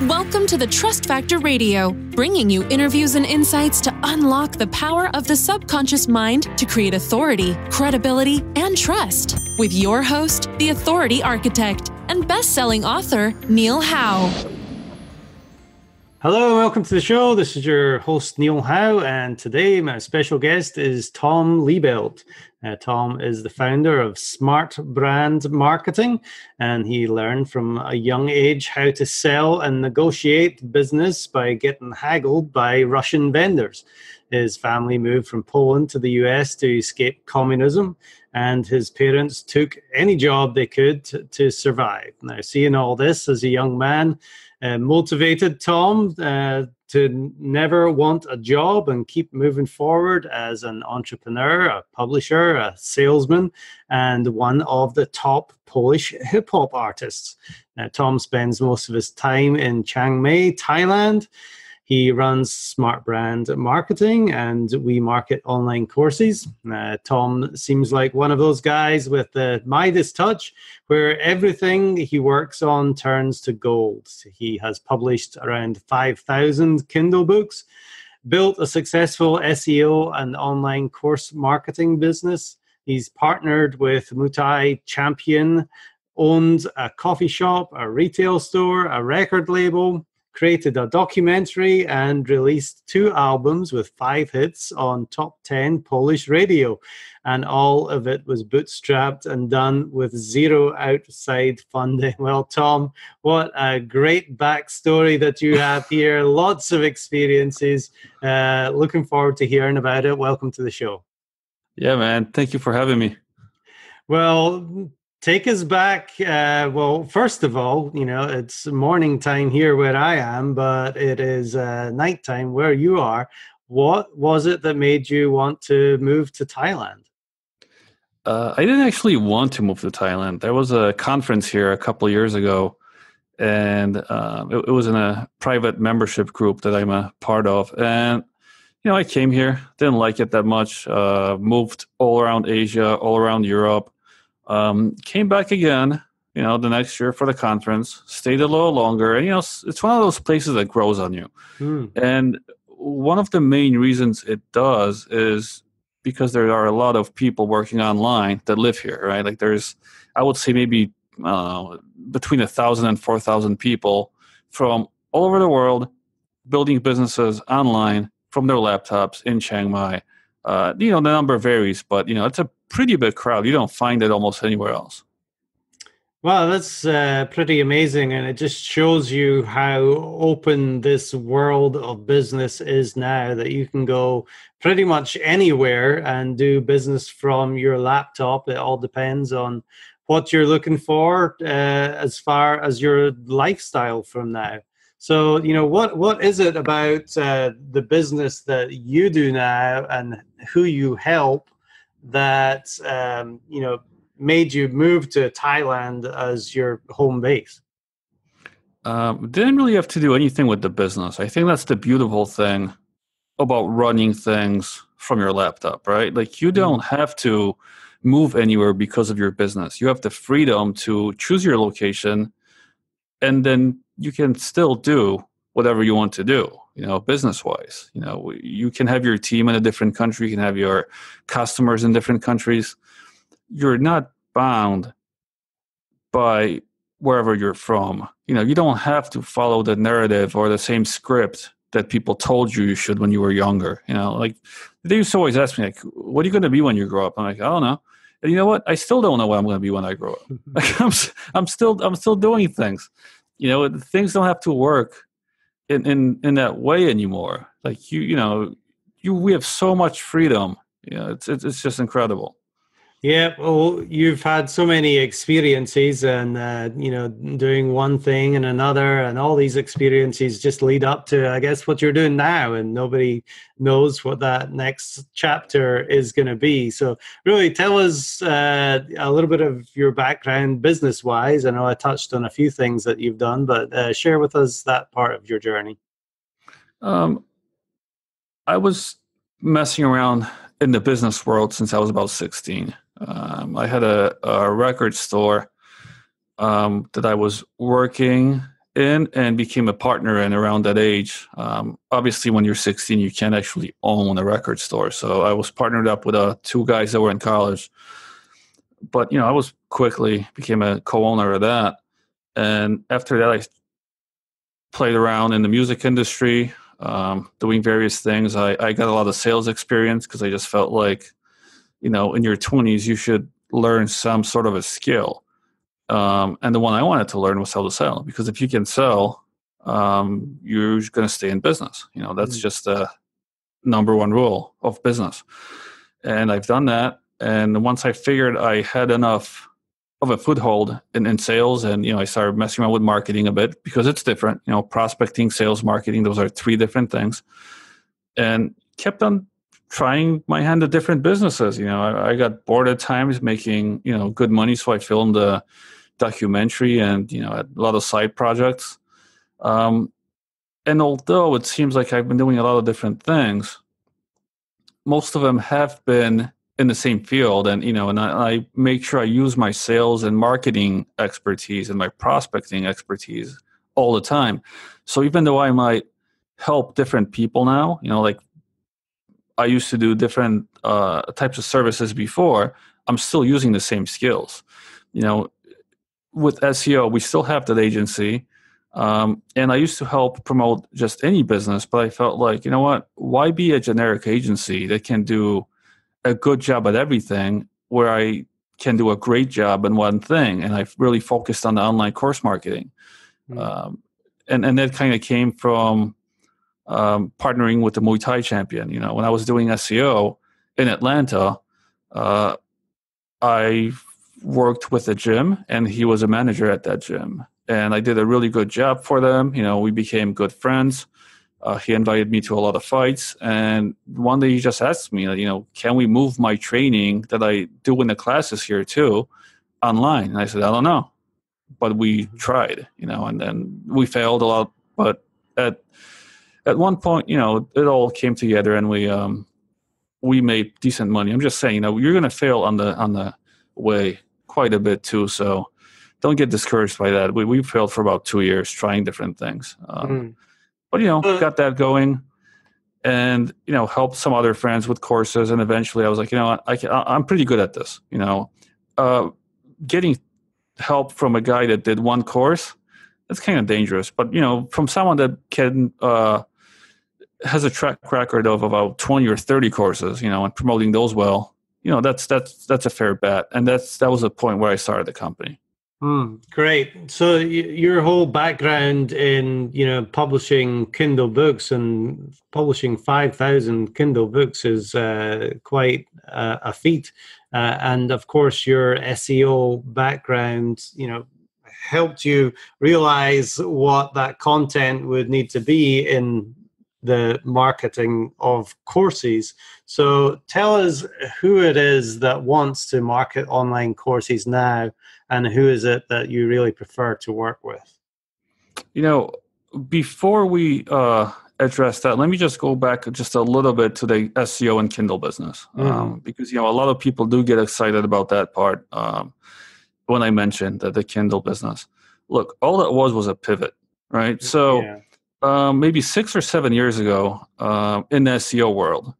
Welcome to the Trust Factor Radio, bringing you interviews and insights to unlock the power of the subconscious mind to create authority, credibility, and trust. With your host, the Authority Architect, and best-selling author, Neil Howe. Hello, welcome to the show. This is your host, Neil Howe, and today my special guest is Tom Libelt. Tom is the founder of Smart Brand Marketing, and he learned from a young age how to sell and negotiate business by getting haggled by Russian vendors. His family moved from Poland to the US to escape communism, and his parents took any job they could to survive. Now, seeing all this as a young man motivated Tom to never want a job and keep moving forward as an entrepreneur, a publisher, a salesman, and one of the top Polish hip-hop artists. Tom spends most of his time in Chiang Mai, Thailand. He runs Smart Brand Marketing, and we market online courses. Tom seems like one of those guys with the Midas touch, where everything he works on turns to gold. He has published around 5,000 Kindle books, built a successful SEO and online course marketing business. He's partnered with Muay Champion, owned a coffee shop, a retail store, a record label, created a documentary, and released 2 albums with 5 hits on top 10 Polish radio. And all of it was bootstrapped and done with 0 outside funding. Well, Tom, what a great backstory that you have here. Lots of experiences. Looking forward to hearing about it. Welcome to the show. Yeah, man. Thank you for having me. Well, take us back. Well, first of all, it's morning time here where I am, but it is nighttime where you are. What was it that made you want to move to Thailand? I didn't actually want to move to Thailand. There was a conference here a couple of years ago, and it was in a private membership group that I'm a part of. And, I came here, didn't like it that much, moved all around Asia, all around Europe. Came back again, the next year for the conference, stayed a little longer. And, it's one of those places that grows on you. And one of the main reasons it does is because there are a lot of people working online that live here, right? Like there's, I would say maybe, between 1,000 and 4,000 people from all over the world building businesses online from their laptops in Chiang Mai. The number varies, but, it's a pretty big crowd. You don't find it almost anywhere else. Well, that's pretty amazing. And it just shows you how open this world of business is now, that you can go pretty much anywhere and do business from your laptop. It all depends on what you're looking for as far as your lifestyle from now. So, what is it about the business that you do now and who you help that, made you move to Thailand as your home base? Didn't really have to do anything with the business. I think that's the beautiful thing about running things from your laptop, right? Like you don't have to move anywhere because of your business. You have the freedom to choose your location, and then you can still do whatever you want to do, business-wise. You can have your team in a different country. You can have your customers in different countries. You're not bound by wherever you're from. You don't have to follow the narrative or the same script that people told you should when you were younger. Like they used to always ask me, like, what are you going to be when you grow up? I'm like, I don't know. And you know what? I still don't know what I'm going to be when I grow up. Like I'm still doing things. Things don't have to work in that way anymore. Like we have so much freedom. It's just incredible. Yeah, well, you've had so many experiences and, doing one thing and another, and all these experiences just lead up to, I guess, what you're doing now, and nobody knows what that next chapter is going to be. So really tell us a little bit of your background business-wise. I know I touched on a few things that you've done, but share with us that part of your journey. I was messing around in the business world since I was about 16. I had a record store that I was working in and became a partner in around that age. Obviously, when you're 16, you can't actually own a record store. So I was partnered up with two guys that were in college. But, I was quickly became a co-owner of that. And after that, I played around in the music industry, doing various things. I got a lot of sales experience because I just felt like, in your 20s, you should learn some sort of a skill. And the one I wanted to learn was how to sell, because if you can sell, you're going to stay in business. That's just the number one rule of business. And I've done that. And once I figured I had enough of a foothold in sales, and I started messing around with marketing a bit, because it's different. Prospecting, sales, marketing, those are three different things. And kept on trying my hand at different businesses. I got bored at times making good money, so I filmed a documentary and had a lot of side projects. And although it seems like I've been doing a lot of different things, most of them have been in the same field, and I make sure I use my sales and marketing expertise and my prospecting expertise all the time. So even though I might help different people now, like I used to do different types of services before, I'm still using the same skills. With SEO, we still have that agency, and I used to help promote just any business, but I felt like, why be a generic agency that can do a good job at everything, where I can do a great job in one thing? And I've really focused on the online course marketing. And that kind of came from partnering with the Muay Thai champion. When I was doing SEO in Atlanta, I worked with a gym, and he was a manager at that gym. And I did a really good job for them. We became good friends. He invited me to a lot of fights. And one day he just asked me, can we move my training that I do in the classes here too online? And I said, I don't know. But we tried, and then we failed a lot. But at one point, it all came together, and we made decent money. I'm just saying, you're going to fail on the way quite a bit too. So don't get discouraged by that. We failed for about 2 years trying different things. But, got that going, and, helped some other friends with courses. And eventually I was like, I'm pretty good at this. Getting help from a guy that did one course, that's kind of dangerous. But, from someone that can has a track record of about 20 or 30 courses, and promoting those well, that's a fair bet. And that was the point where I started the company. Great. So your whole background in, publishing Kindle books, and publishing 5,000 Kindle books is quite a feat. And of course, your SEO background, helped you realize what that content would need to be in the marketing of courses. So tell us who it is that wants to market online courses now, and who is it that you really prefer to work with? Before we address that, let me just go back just a little bit to the SEO and Kindle business, because a lot of people do get excited about that part when I mentioned the Kindle business. Look, all that was a pivot, right? So maybe 6 or 7 years ago, in the SEO world,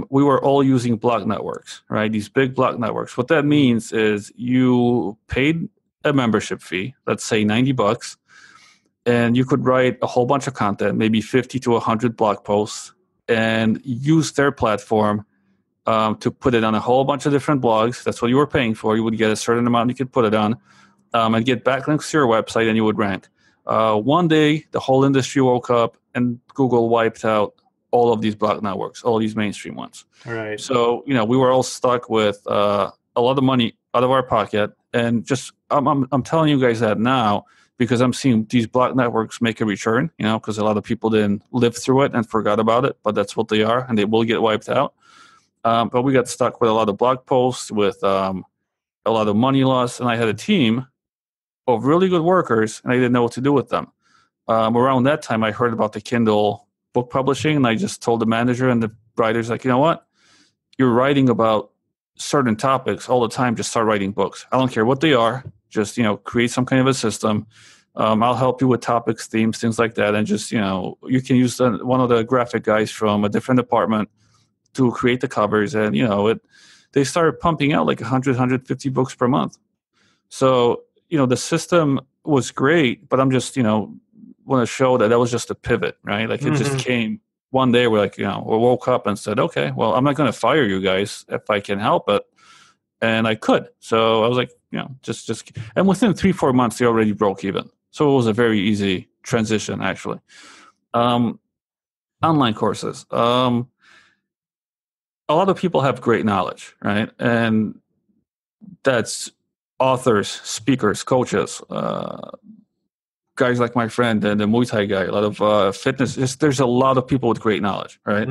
we were all using blog networks, right? These big blog networks. What that means is you paid a membership fee, let's say $90, and you could write a whole bunch of content, maybe 50 to 100 blog posts, and use their platform to put it on a whole bunch of different blogs. That's what you were paying for. You would get a certain amount you could put it on, and get backlinks to your website, and you would rank. One day, the whole industry woke up, and Google wiped out all of these blog networks, all these mainstream ones. Right. So, we were all stuck with a lot of money out of our pocket. And just, I'm telling you guys that now because I'm seeing these blog networks make a return, because a lot of people didn't live through it and forgot about it, but that's what they are, and they will get wiped out. But we got stuck with a lot of blog posts, with a lot of money loss, and I had a team of really good workers, and I didn't know what to do with them. Around that time, I heard about the Kindle book publishing, and I just told the manager and the writers, like, you know what? You're writing about certain topics all the time. Just start writing books. I don't care what they are. Just, create some kind of a system. I'll help you with topics, themes, things like that. And just, you can use one of the graphic guys from a different department to create the covers. And, they started pumping out like 100, 150 books per month. So, the system was great, but I'm just, want to show that was just a pivot, right? Like it just came one day. We're like, we woke up and said, okay, well, I'm not going to fire you guys if I can help it. And I could. So I was like, just, and within 3-4 months, they already broke even. So it was a very easy transition, actually. Online courses. A lot of people have great knowledge, right? And that's authors, speakers, coaches, guys like my friend and the Muay Thai guy, a lot of fitness. There's a lot of people with great knowledge, right?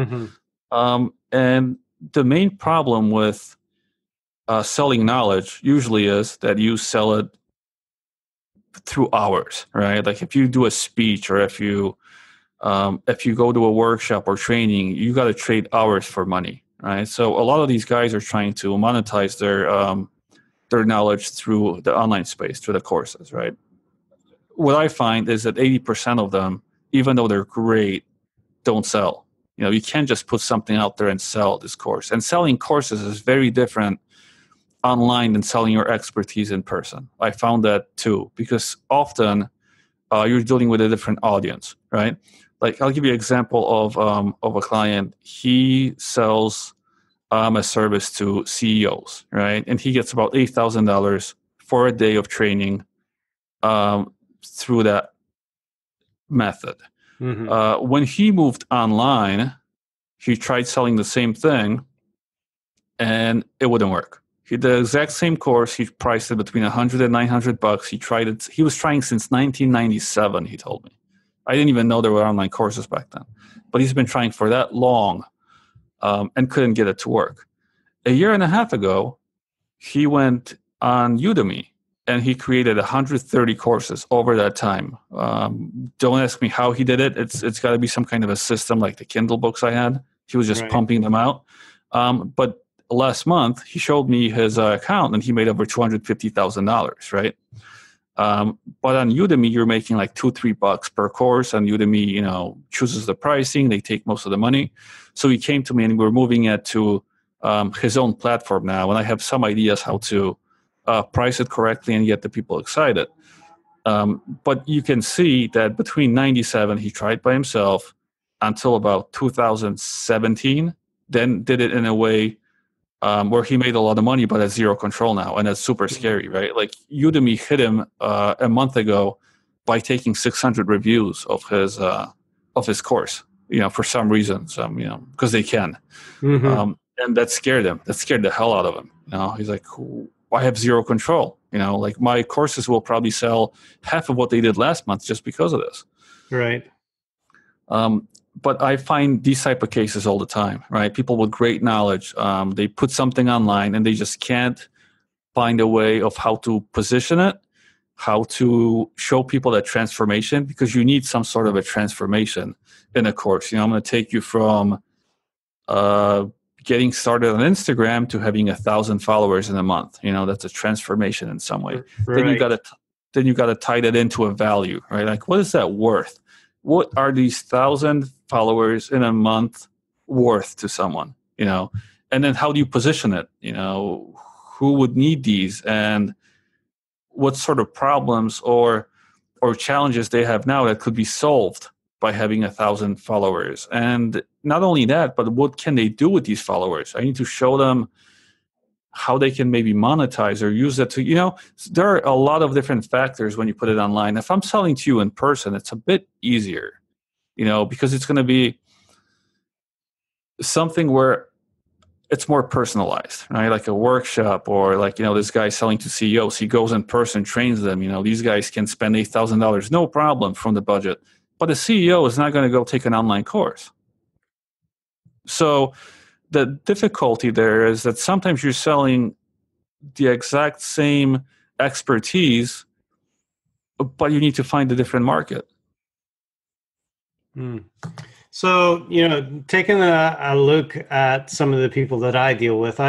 And the main problem with selling knowledge usually is that you sell it through hours, right? Like if you do a speech or if you go to a workshop or training, you got to trade hours for money, right? So a lot of these guys are trying to monetize their knowledge through the online space, through the courses, right? What I find is that 80% of them, even though they're great, don't sell. You can't just put something out there and sell this course. And selling courses is very different online than selling your expertise in person. I found that too, because often you're dealing with a different audience, right? Like I'll give you an example of a client. He sells a service to CEOs, right? And he gets about $8,000 for a day of training through that method. When he moved online, he tried selling the same thing and it wouldn't work. He did the exact same course. He priced it between $100 and $900. He tried it. He was trying since 1997, he told me. I didn't even know there were online courses back then. But he's been trying for that long and couldn't get it to work. A year and a half ago, he went on Udemy and he created 130 courses over that time. Don't ask me how he did it. It's got to be some kind of a system like the Kindle books I had. He was just pumping them out. But last month, he showed me his account and he made over $250,000, right? But on Udemy, you're making like $2-3 per course. And Udemy, chooses the pricing. They take most of the money. So he came to me and we're moving it to his own platform now. And I have some ideas how to price it correctly and get the people excited. But you can see that between 97, he tried by himself until about 2017, then did it in a way where he made a lot of money, but has zero control now. And that's super scary, right? Like Udemy hit him a month ago by taking 600 reviews of his course, for some reason, because they can. And that scared him. That scared the hell out of him. He's like, I have zero control. Like my courses will probably sell half of what they did last month just because of this. Right. But I find these type of cases all the time, right? People with great knowledge, they put something online and they just can't find a way of how to position it, how to show people that transformation, because you need some sort of a transformation in a course. I'm going to take you from getting started on Instagram to having 1,000 followers in a month. That's a transformation in some way. Right. Then you got to tie that into a value, right? Like, what is that worth? What are these 1,000 followers in a month worth to someone? And then how do you position it? Who would need these, and what sort of problems or challenges they have now that could be solved by having 1,000 followers? And not only that, but what can they do with these followers? I need to show them how they can maybe monetize or use it to, there are a lot of different factors when you put it online. If I'm selling to you in person, it's a bit easier, because it's going to be something where it's more personalized, right? Like a workshop, or like, this guy selling to CEOs, he goes in person, trains them, these guys can spend $8,000, no problem from the budget. But a CEO is not going to go take an online course. So the difficulty there is that sometimes you're selling the exact same expertise, but you need to find a different market. So, taking a look at some of the people that I deal with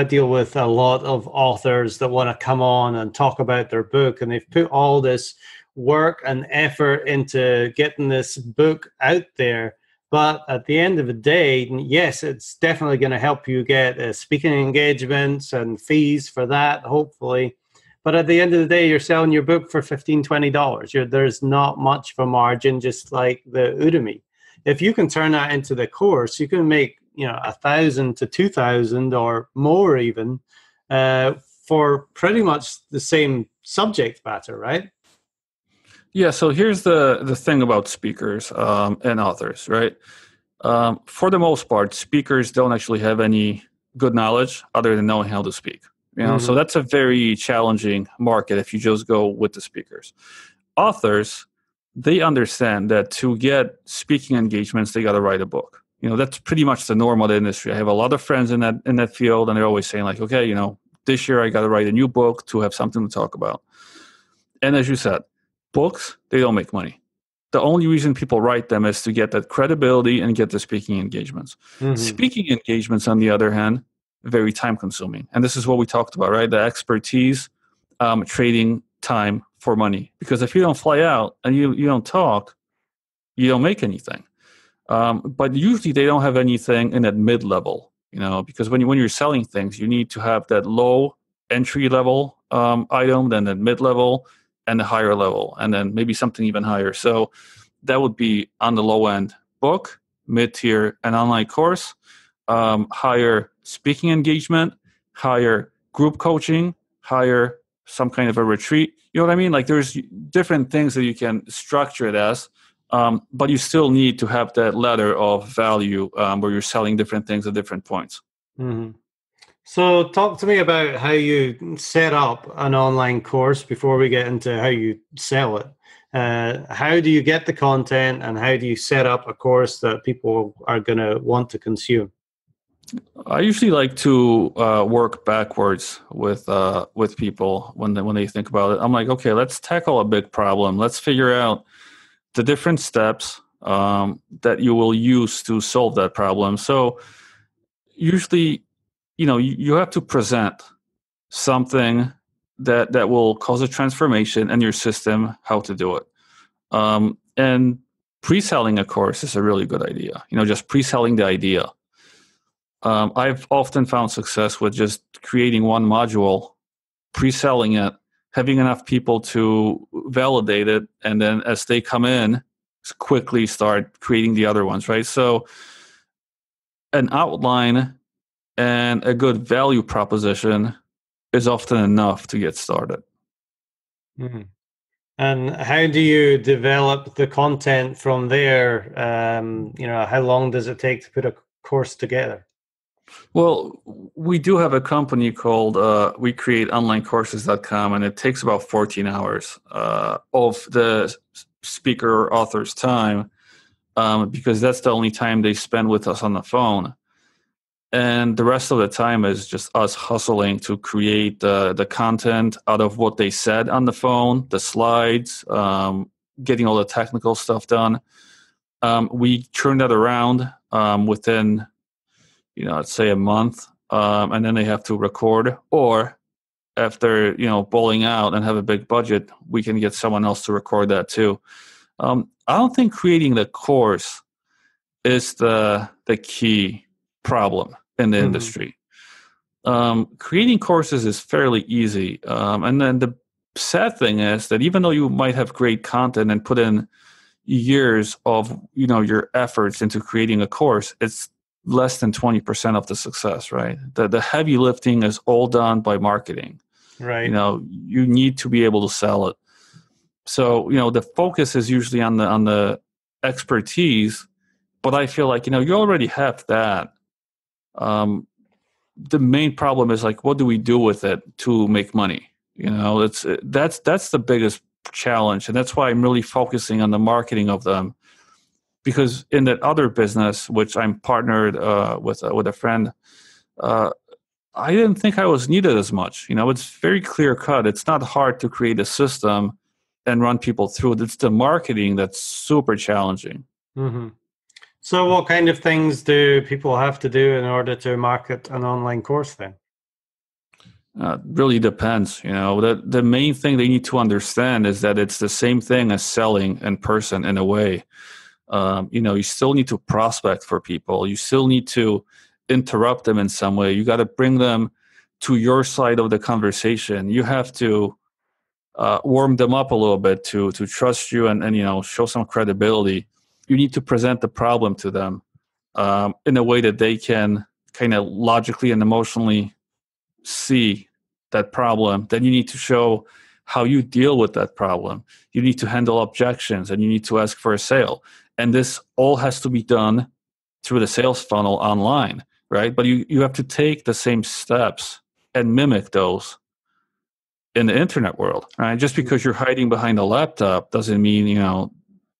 a lot of authors that want to come on and talk about their book, and they've put all this work and effort into getting this book out there. But at the end of the day, yes, it's definitely going to help you get speaking engagements and fees for that, hopefully. But at the end of the day, you're selling your book for $15, $20. There's not much of a margin, just like the Udemy. If you can turn that into the course, you can make, $1,000 to $2,000 or more even for pretty much the same subject matter, right? Yeah, so here's the thing about speakers and authors, right? For the most part, speakers don't actually have any good knowledge other than knowing how to speak. So that's a very challenging market if you just go with the speakers. Authors, they understand that to get speaking engagements, they got to write a book. That's pretty much the norm of the industry. I have a lot of friends in that field, and they're always saying like, okay, this year I got to write a new book to have something to talk about. And as you said, books, they don't make money. The only reason people write them is to get that credibility and get the speaking engagements. Speaking engagements, on the other hand, very time consuming. And this is what we talked about, right? The expertise, trading time for money. Because if you don't fly out and you don't talk, you don't make anything. But usually they don't have anything in that mid-level, because when you're selling things, you need to have that low entry level item, then the mid-level, and the higher level, and then maybe something even higher. So that would be on the low end book, mid-tier, an online course, higher speaking engagement, higher group coaching, higher some kind of a retreat. You know what I mean? Like there's different things that you can structure it as, but you still need to have that ladder of value where you're selling different things at different points. So talk to me about how you set up an online course before we get into how you sell it. How do you get the content, and how do you set up a course that people are going to want to consume? I usually like to work backwards with people when they think about it. I'm like, okay, let's tackle a big problem. Let's figure out the different steps that you will use to solve that problem. So usually, you have to present something that will cause a transformation in your system, how to do it. And pre-selling a course is a really good idea. Just pre-selling the idea. I've often found success with just creating one module, pre-selling it, having enough people to validate it, and then as they come in, quickly start creating the other ones, right? So an outline and a good value proposition is often enough to get started. And how do you develop the content from there? How long does it take to put a course together? Well, we do have a company called WeCreateOnlineCourses.com, and it takes about 14 hours of the speaker or author's time because that's the only time they spend with us on the phone. And the rest of the time is just us hustling to create the content out of what they said on the phone, the slides, getting all the technical stuff done. We turn that around within, let's say a month, and then they have to record. Or if they're, bowling out and have a big budget, we can get someone else to record that too. I don't think creating the course is the key problem in the industry. Creating courses is fairly easy. And then the sad thing is that even though you might have great content and put in years of, your efforts into creating a course, it's less than 20% of the success, right? The heavy lifting is all done by marketing. Right. You need to be able to sell it. So, the focus is usually on the expertise, but I feel like, you already have that. The main problem is like, what do we do with it to make money? That's the biggest challenge. And that's why I'm really focusing on the marketing of them, because in that other business, which I'm partnered with a friend, I didn't think I was needed as much. It's very clear cut. It's not hard to create a system and run people through it. It's the marketing that's super challenging. So what kind of things do people have to do in order to market an online course then? Really depends. The main thing they need to understand is that it's the same thing as selling in person in a way. You still need to prospect for people. You still need to interrupt them in some way. You got to bring them to your side of the conversation. You have to warm them up a little bit to trust you and show some credibility. You need to present the problem to them in a way that they can kind of logically and emotionally see that problem. Then you need to show how you deal with that problem. You need to handle objections, and you need to ask for a sale. And this all has to be done through the sales funnel online, right? But you have to take the same steps and mimic those in the internet world, right? Just because you're hiding behind a laptop doesn't mean,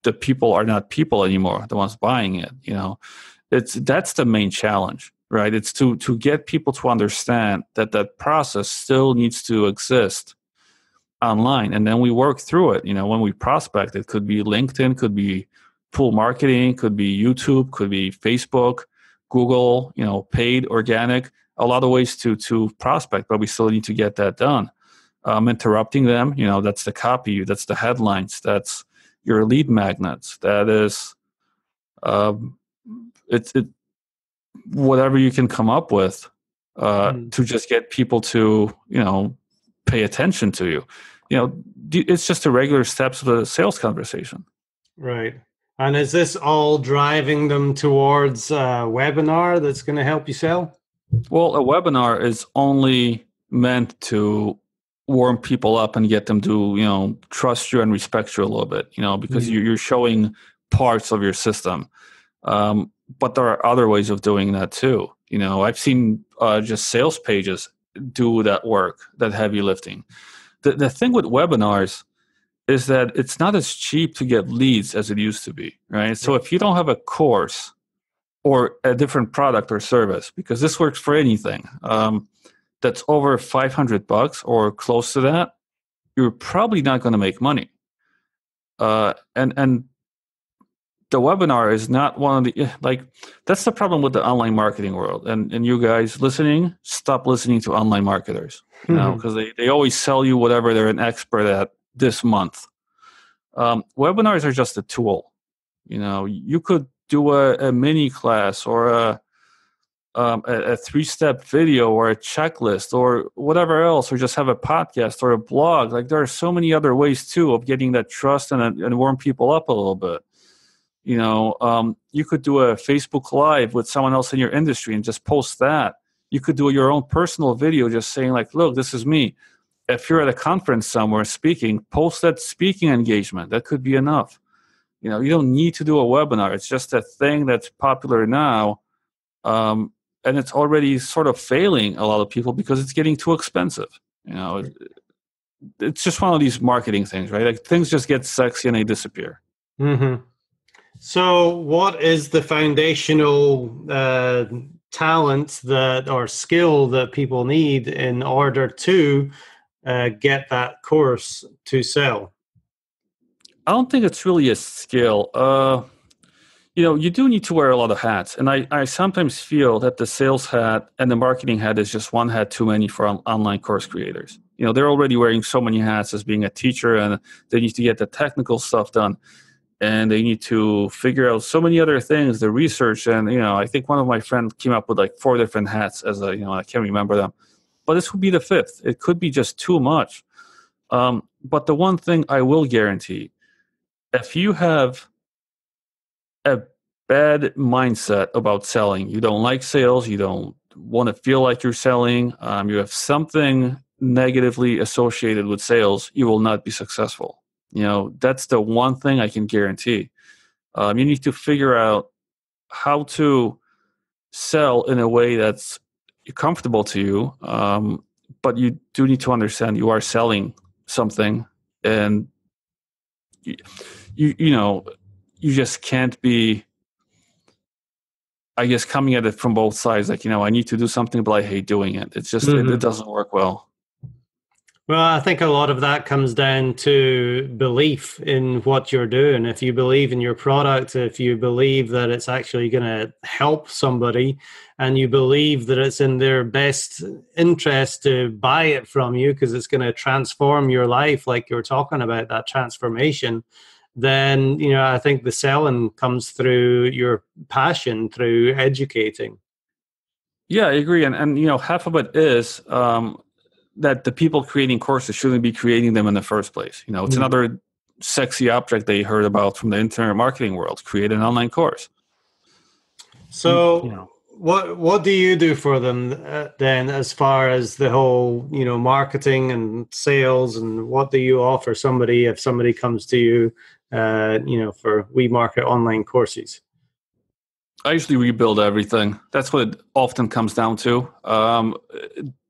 the people are not people anymore, the ones buying it. That's the main challenge, right? It's to get people to understand that process still needs to exist online. And then we work through it. When we prospect, it could be LinkedIn, could be full marketing, could be YouTube, could be Facebook, Google, paid, organic, a lot of ways to prospect, but we still need to get that done. Interrupting them, that's the copy, that's the headlines, that's your lead magnets, that is whatever you can come up with to just get people to pay attention to you. It's just the regular steps of a sales conversation. Right. And is this all driving them towards a webinar that's going to help you sell? Well, a webinar is only meant to warm people up and get them to trust you and respect you a little bit, because you're showing parts of your system. But there are other ways of doing that too. I've seen just sales pages do that work, that heavy lifting. The thing with webinars is that it's not as cheap to get leads as it used to be, right? So if you don't have a course or a different product or service, because this works for anything, that's over $500 or close to that, you're probably not going to make money. And the webinar is not one of the, that's the problem with the online marketing world. And you guys listening, stop listening to online marketers, because they always sell you whatever they're an expert at this month. Webinars are just a tool. You could do a mini class or a 3-step video or a checklist or whatever else, or just have a podcast or a blog. There are so many other ways too of getting that trust and warm people up a little bit. You could do a Facebook Live with someone else in your industry and just post that. You could do your own personal video just saying look, this is me. If you're at a conference somewhere speaking, post that speaking engagement. That could be enough. You don't need to do a webinar. It's just a thing that's popular now. And it's already sort of failing a lot of people because it's getting too expensive. It's just one of these marketing things, right? Things just get sexy and they disappear. Mm-hmm. So what is the foundational talent or skill that people need in order to get that course to sell? I don't think it's really a skill. You do need to wear a lot of hats. And I sometimes feel that the sales hat and the marketing hat is just one hat too many for online course creators. They're already wearing so many hats as being a teacher, and they need to get the technical stuff done. And they need to figure out so many other things, the research. And, I think one of my friends came up with 4 different hats I can't remember them. But this would be the 5th. It could be just too much. But the one thing I will guarantee, if you have a bad mindset about selling, you don't like sales, you don't want to feel like you're selling, you have something negatively associated with sales, you will not be successful. That's the one thing I can guarantee. You need to figure out how to sell in a way that's comfortable to you, but you do need to understand you are selling something, and you just can't be, I guess, coming at it from both sides. I need to do something, but I hate doing it. It's just, it doesn't work well. Well, I think a lot of that comes down to belief in what you're doing. If you believe in your product, if you believe that it's actually going to help somebody, and you believe that it's in their best interest to buy it from you because it's going to transform your life, like you're talking about that transformation, then, I think the selling comes through your passion, through educating. Yeah, I agree. And half of it is that the people creating courses shouldn't be creating them in the first place. It's another sexy object they heard about from the internet marketing world: create an online course. So, what do you do for them then, as far as the whole marketing and sales, and what do you offer somebody if somebody comes to you, for We Market online courses? I usually rebuild everything. That's what it often comes down to.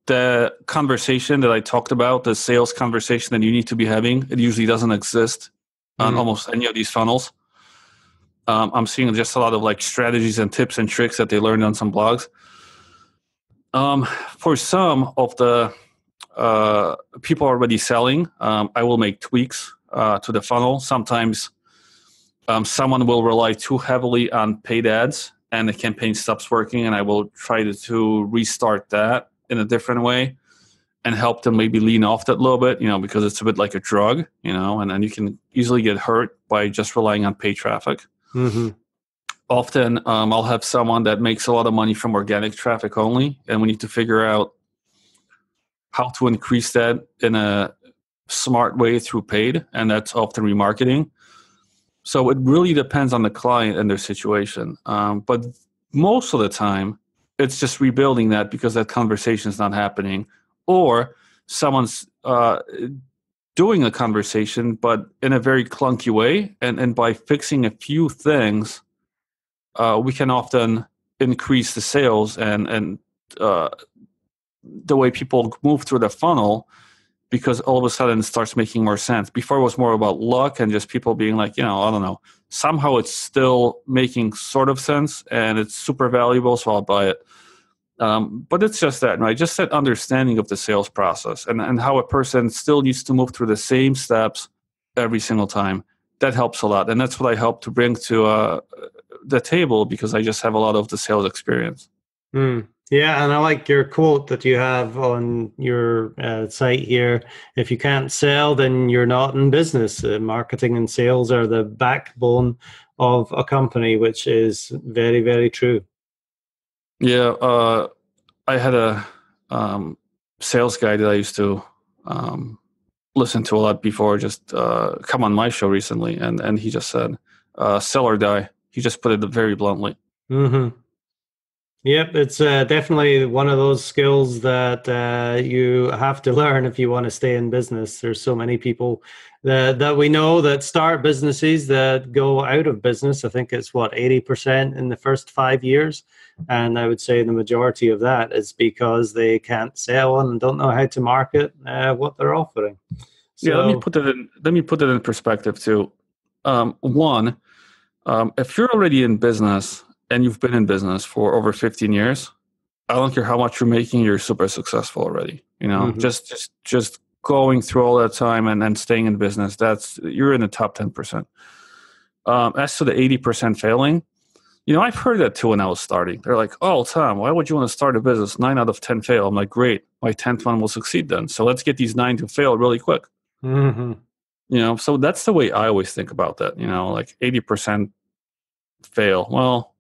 The conversation that I talked about, the sales conversation that you need to be having, it usually doesn't exist on almost any of these funnels. I'm seeing just a lot of like strategies and tips and tricks that they learned on some blogs. For some of the people already selling, I will make tweaks to the funnel. Sometimes someone will rely too heavily on paid ads and the campaign stops working, and I will try to restart that in a different way and help them maybe lean off that a little bit, because it's a bit like a drug, and then you can easily get hurt by just relying on paid traffic. Mm-hmm. Often I'll have someone that makes a lot of money from organic traffic only, and we need to figure out how to increase that in a smart way through paid, and that's often remarketing. So it really depends on the client and their situation. But most of the time, it's just rebuilding that because that conversation is not happening, or someone's doing a conversation, but in a very clunky way. And by fixing a few things, we can often increase the sales and the way people move through the funnel, because all of a sudden it starts making more sense. Before it was more about luck and just people being like, I don't know, somehow it's still making sort of sense and it's super valuable, so I'll buy it. But it's just that, right? Just that understanding of the sales process and how a person still needs to move through the same steps every single time. That helps a lot. And that's what I help to bring to the table, because I just have a lot of the sales experience. Yeah, and I like your quote that you have on your site here. If you can't sell, then you're not in business. Marketing and sales are the backbone of a company, which is very, very true. Yeah, I had a sales guy that I used to listen to a lot before just come on my show recently, and he just said, sell or die. He just put it very bluntly. Mm-hmm. Yep, it's definitely one of those skills that you have to learn if you want to stay in business. There's so many people that we know that start businesses that go out of business. I think it's 80% in the first 5 years. And I would say the majority of that is because they can't sell and don't know how to market what they're offering. So, yeah, let me put it in perspective too. One, if you're already in business and you've been in business for over 15 years, I don't care how much you're making, you're super successful already. Just going through all that time and staying in business, you're in the top 10%. As to the 80% failing, I've heard that too when I was starting. They're like, oh, Tom, why would you want to start a business? 9 out of 10 fail. I'm like, great, my 10th one will succeed then. So let's get these 9 to fail really quick. Mm-hmm. So that's the way I always think about that. Like 80% fail. Well,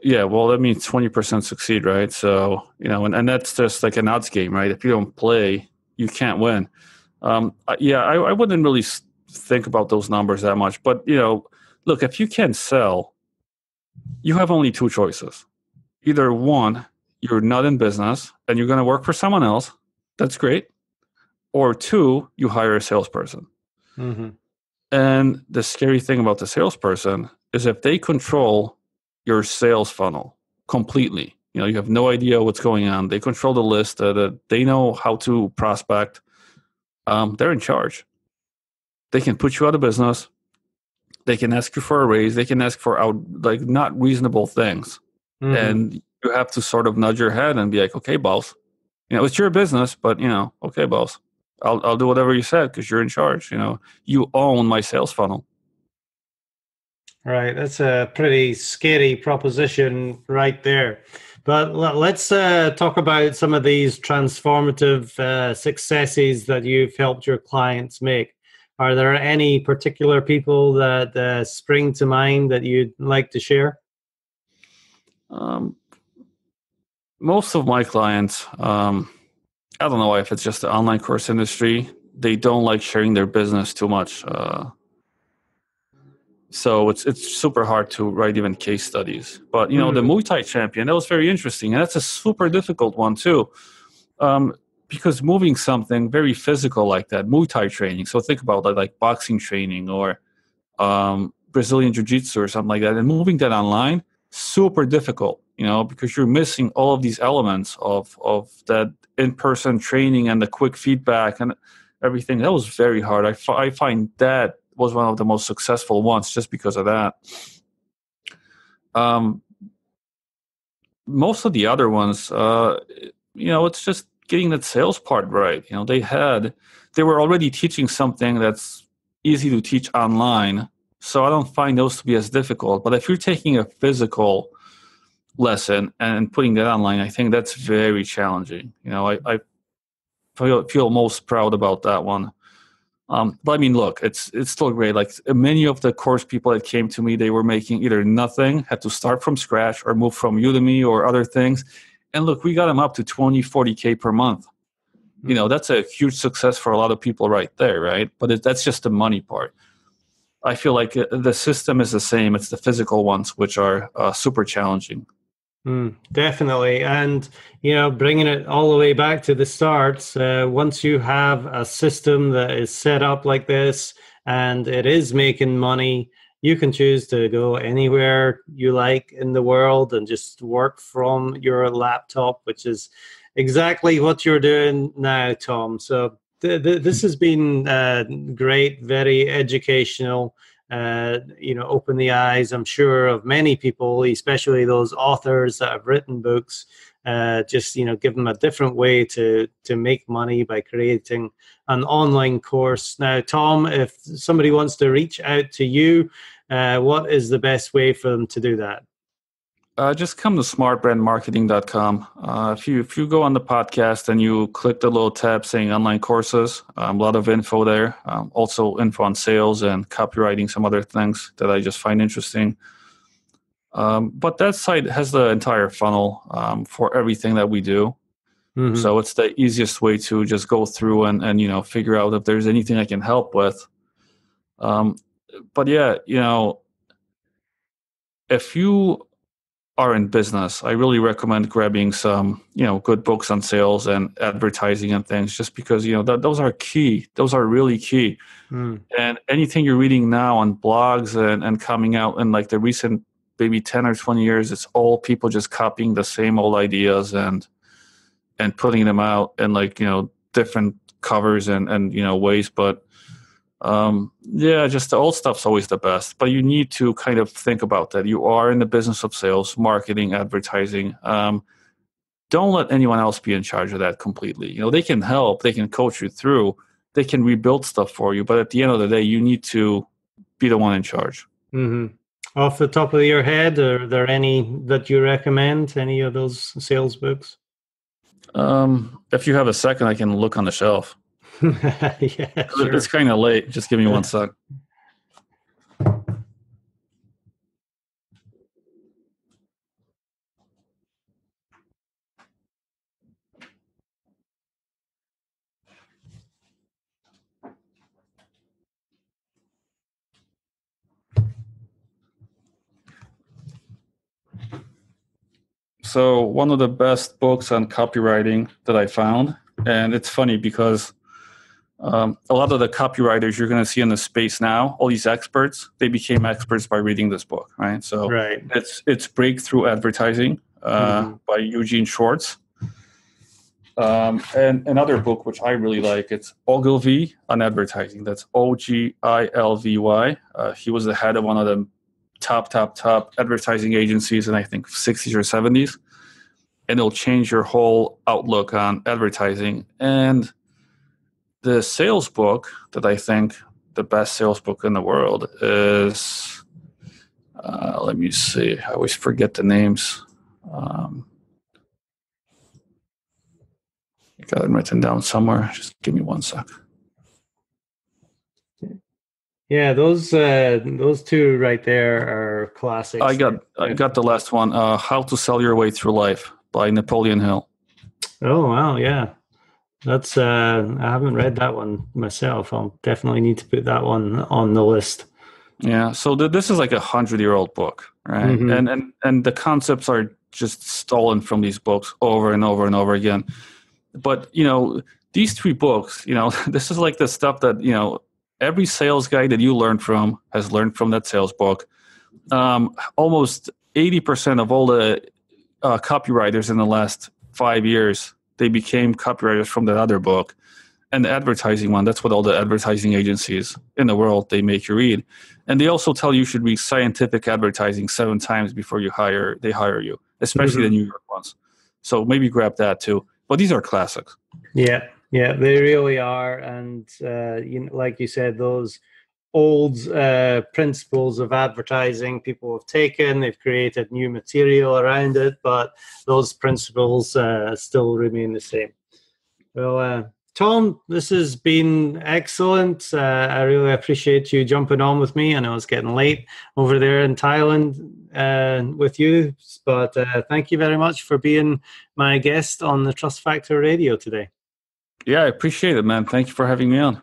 yeah, well, that means 20% succeed, right? So, and that's just like an odds game, right? If you don't play, you can't win. I wouldn't really think about those numbers that much. But, look, if you can't sell, you have only 2 choices. Either one, you're not in business and you're going to work for someone else. That's great. Or 2, you hire a salesperson. Mm-hmm. And the scary thing about the salesperson is if they control your sales funnel completely, you have no idea what's going on. They control the list. They know how to prospect. They're in charge. They can put you out of business. They can ask you for a raise. They can ask for not reasonable things. Mm-hmm. And you have to sort of nudge your head and be like, okay, boss, It's your business, but okay, boss, I'll do whatever you said because you're in charge. You own my sales funnel. Right, that's a pretty scary proposition right there. But let's talk about some of these transformative successes that you've helped your clients make. Are there any particular people that spring to mind that you'd like to share? Most of my clients, I don't know if it's just the online course industry, they don't like sharing their business too much. So it's super hard to write even case studies. But, the Muay Thai champion, that was very interesting. And that's a super difficult one, too. Because moving something very physical like that, Muay Thai training, so think about like boxing training or Brazilian Jiu-Jitsu or something like that, and moving that online, super difficult, because you're missing all of these elements of that in-person training and the quick feedback and everything. That was very hard. I find that was one of the most successful ones just because of that. Most of the other ones, it's just getting that sales part right. They were already teaching something that's easy to teach online. So I don't find those to be as difficult. But if you're taking a physical lesson and putting that online, I think that's very challenging. I feel most proud about that one. But I mean, look, it's still great. Like many of the course people that came to me, they were making either nothing, had to start from scratch or move from Udemy or other things. And look, we got them up to 20, 40K per month. That's a huge success for a lot of people right there, right? But that's just the money part. I feel like the system is the same. It's the physical ones, which are super challenging. Definitely. And, bringing it all the way back to the start, once you have a system that is set up like this and it is making money, you can choose to go anywhere you like in the world and just work from your laptop, which is exactly what you're doing now, Tom. So this has been great, very educational. Open the eyes, I'm sure, of many people, especially those authors that have written books. Just give them a different way to make money by creating an online course. Now, Tom, if somebody wants to reach out to you, what is the best way for them to do that? Just come to smartbrandmarketing.com. If you go on the podcast and you click the little tab saying online courses, a lot of info there. Also info on sales and copywriting, some other things that I just find interesting. But that site has the entire funnel for everything that we do. Mm-hmm. So it's the easiest way to just go through and figure out if there's anything I can help with. But yeah, if you are in business, I really recommend grabbing some, good books on sales and advertising and things, just because, those are key. Those are really key. And anything you're reading now on blogs and coming out in like the recent maybe 10 or 20 years, it's all people just copying the same old ideas and putting them out in like, different covers and ways. But just the old stuff's always the best, but you need to kind of think about that. You are in the business of sales, marketing, advertising. Don't let anyone else be in charge of that completely. They can help, they can coach you through, they can rebuild stuff for you, but at the end of the day, you need to be the one in charge. Mm-hmm. Off the top of your head, are there any that you recommend, any of those sales books? If you have a second, I can look on the shelf. Yeah, sure. It's kind of late. Just give me 1 sec. So one of the best books on copywriting that I found, and it's funny because a lot of the copywriters you're going to see in the space now, all these experts, they became experts by reading this book, right? So right. It's Breakthrough Advertising by Eugene Schwartz. And another book which I really like, it's Ogilvy on Advertising. That's Ogilvy. He was the head of one of the top advertising agencies in I think 60s or 70s. and it'll change your whole outlook on advertising. And the sales book that I think the best sales book in the world is, let me see, I always forget the names. I got it written down somewhere. Just give me one sec. Yeah, those two right there are classics. I got the last one. How to Sell Your Way Through Life by Napoleon Hill. Oh wow, yeah. That's I haven't read that one myself. I'll definitely need to put that one on the list. Yeah, so this is like 100-year-old book, right? Mm-hmm. And the concepts are just stolen from these books over and over and over again. But these 3 books, this is like the stuff that every sales guy that you learn from has learned from that sales book. Almost 80% of all the copywriters in the last 5 years, they became copywriters from that other book. And the advertising one, that's what all the advertising agencies in the world, they make you read. And they also tell you should read Scientific Advertising 7 times before they hire you, especially the New York ones. So maybe grab that too. But these are classics. Yeah, they really are. And like you said, those old principles of advertising people have taken, they've created new material around it, but those principles still remain the same. Well, Tom, this has been excellent. I really appreciate you jumping on with me. I know it's getting late over there in Thailand with you, but thank you very much for being my guest on the Trust Factor Radio today. Yeah, I appreciate it, man. Thank you for having me on.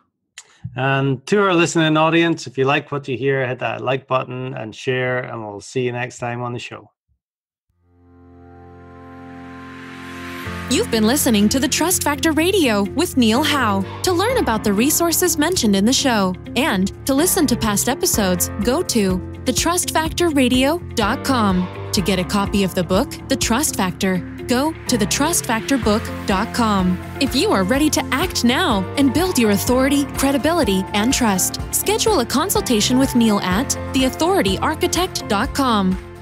And to our listening audience, if you like what you hear, hit that like button and share, and we'll see you next time on the show. You've been listening to the Trust Factor Radio with Neil Howe. To learn about the resources mentioned in the show and to listen to past episodes, go to thetrustfactorradio.com. To get a copy of the book, The Trust Factor, go to thetrustfactorbook.com. If you are ready to act now and build your authority, credibility, and trust, schedule a consultation with Neil at theauthorityarchitect.com.